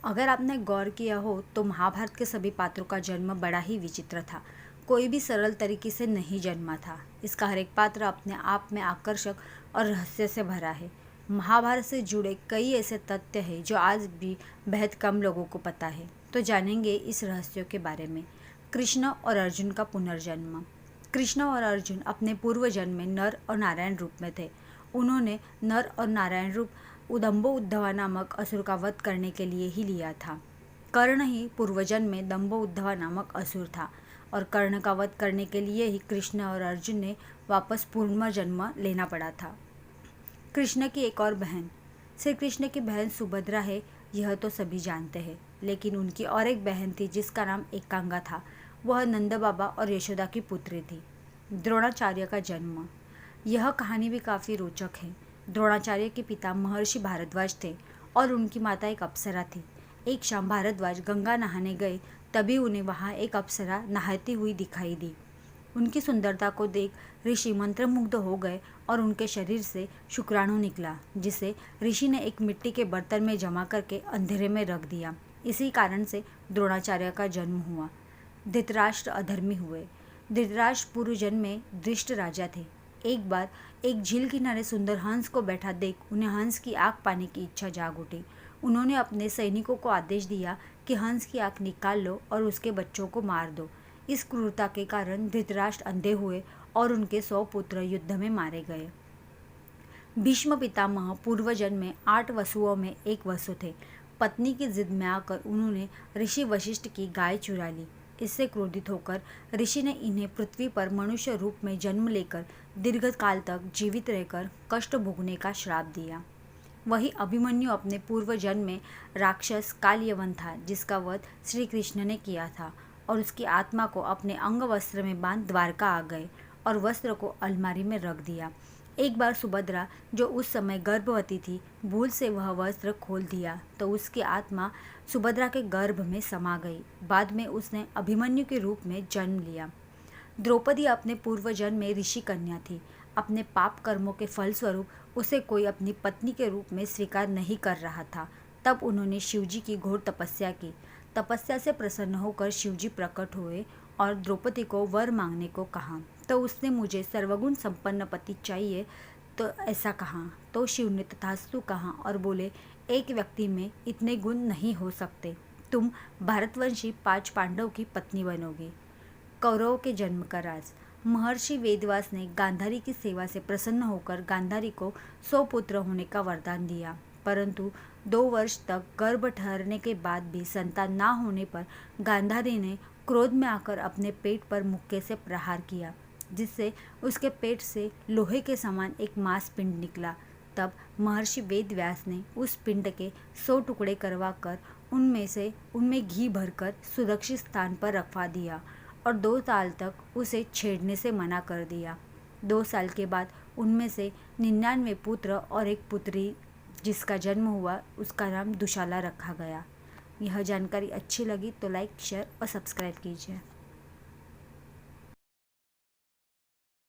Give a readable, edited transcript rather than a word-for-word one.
अगर आपने गौर किया हो तो महाभारत के सभी पात्रों का जन्म बड़ा ही विचित्र था। कोई भी सरल तरीके से नहीं जन्मा था। इसका हर एक पात्र अपने आप में आकर्षक और रहस्य से भरा है। महाभारत से जुड़े कई ऐसे तथ्य हैं जो आज भी बेहद कम लोगों को पता है। तो जानेंगे इस रहस्यों के बारे में। कृष्ण और अर्जुन का पुनर्जन्म। कृष्ण और अर्जुन अपने पूर्व जन्म में नर और नारायण रूप में थे। उन्होंने नर और नारायण रूप दंभो उद्धवा नामक असुर का वध करने के लिए ही लिया था। कर्ण ही पूर्वजन्म में दंभो उद्धवा नामक असुर था और कर्ण का वध करने के लिए ही कृष्ण और अर्जुन ने वापस पुनर्जन्म लेना पड़ा था। कृष्ण की एक और बहन। श्री कृष्ण की बहन सुभद्रा है, यह तो सभी जानते हैं, लेकिन उनकी और एक बहन थी जिसका नाम एकांगा था। वह नंद बाबा और यशोदा की पुत्री थी। द्रोणाचार्य का जन्म। यह कहानी भी काफ़ी रोचक है। द्रोणाचार्य के पिता महर्षि भारद्वाज थे और उनकी माता एक अप्सरा थी। एक शाम भारद्वाज गंगा नहाने गए, तभी उन्हें वहाँ एक अप्सरा नहाती हुई दिखाई दी। उनकी सुंदरता को देख ऋषि मंत्रमुग्ध हो गए और उनके शरीर से शुक्राणु निकला, जिसे ऋषि ने एक मिट्टी के बर्तन में जमा करके अंधेरे में रख दिया। इसी कारण से द्रोणाचार्य का जन्म हुआ। धृतराष्ट्र अधर्मी हुए। धृतराष्ट्र पूर्व जन्म में दृष्ट राजा थे। एक बार एक झील किनारे सुंदर हंस को बैठा देख उन्हें हंस की आँख पाने की इच्छा जाग उठी। उन्होंने अपने सैनिकों को आदेश दिया कि हंस की आँख निकाल लो और उसके बच्चों को मार दो। इस क्रूरता के कारण धृतराष्ट्र अंधे हुए और उनके 100 पुत्र युद्ध में मारे गए। भीष्म पितामह पूर्व जन्म में 8 वसुओं में एक वसु थे। पत्नी की जिद में आकर उन्होंने ऋषि वशिष्ठ की गाय चुरा ली। इससे क्रोधित होकर ऋषि ने इन्हें पृथ्वी पर मनुष्य रूप में जन्म लेकर दीर्घ काल तक जीवित रहकर कष्ट भोगने का श्राप दिया। वही अभिमन्यु अपने पूर्व जन्म में राक्षस कालयवन था, जिसका वध श्री कृष्ण ने किया था और उसकी आत्मा को अपने अंग वस्त्र में बांध द्वारका आ गए और वस्त्र को अलमारी में रख दिया। एक बार सुभद्रा, जो उस समय गर्भवती थी, भूल से वह वस्त्र खोल दिया तो उसकी आत्मा सुभद्रा के गर्भ में समा गई। बाद में उसने अभिमन्यु के रूप में जन्म लिया। द्रौपदी अपने पूर्व जन्म में ऋषि कन्या थी। अपने पाप कर्मों के फलस्वरूप उसे कोई अपनी पत्नी के रूप में स्वीकार नहीं कर रहा था। तब उन्होंने शिवजी की घोर तपस्या की। तपस्या से प्रसन्न होकर शिवजी प्रकट हुए और द्रौपदी को वर मांगने को कहा। तो उसने मुझे सर्वगुण संपन्न पति चाहिए तो ऐसा कहा। तो शिव ने तथास्तु कहा और बोले, एक व्यक्ति में इतने गुण नहीं हो सकते। तुम भारतवंशी 5 पांडव की पत्नी बनोगी। कौरवों के जन्म का राज। महर्षि वेदव्यास ने गांधारी की सेवा से प्रसन्न होकर गांधारी को 100 पुत्र होने का वरदान दिया, परंतु 2 वर्ष तक गर्भ ठहरने के बाद भी संतान ना होने पर गांधारी ने क्रोध में आकर अपने पेट पर मुक्के से प्रहार किया, जिससे उसके पेट से लोहे के समान एक मांस पिंड निकला। तब महर्षि वेदव्यास ने उस पिंड के 100 टुकड़े करवाकर उनमें घी भरकर सुरक्षित स्थान पर रखवा दिया और 2 साल तक उसे छेड़ने से मना कर दिया। 2 साल के बाद उनमें से 99 पुत्र और एक पुत्री जिसका जन्म हुआ, उसका नाम दुशाला रखा गया। यह जानकारी अच्छी लगी तो लाइक, शेयर और सब्सक्राइब कीजिए।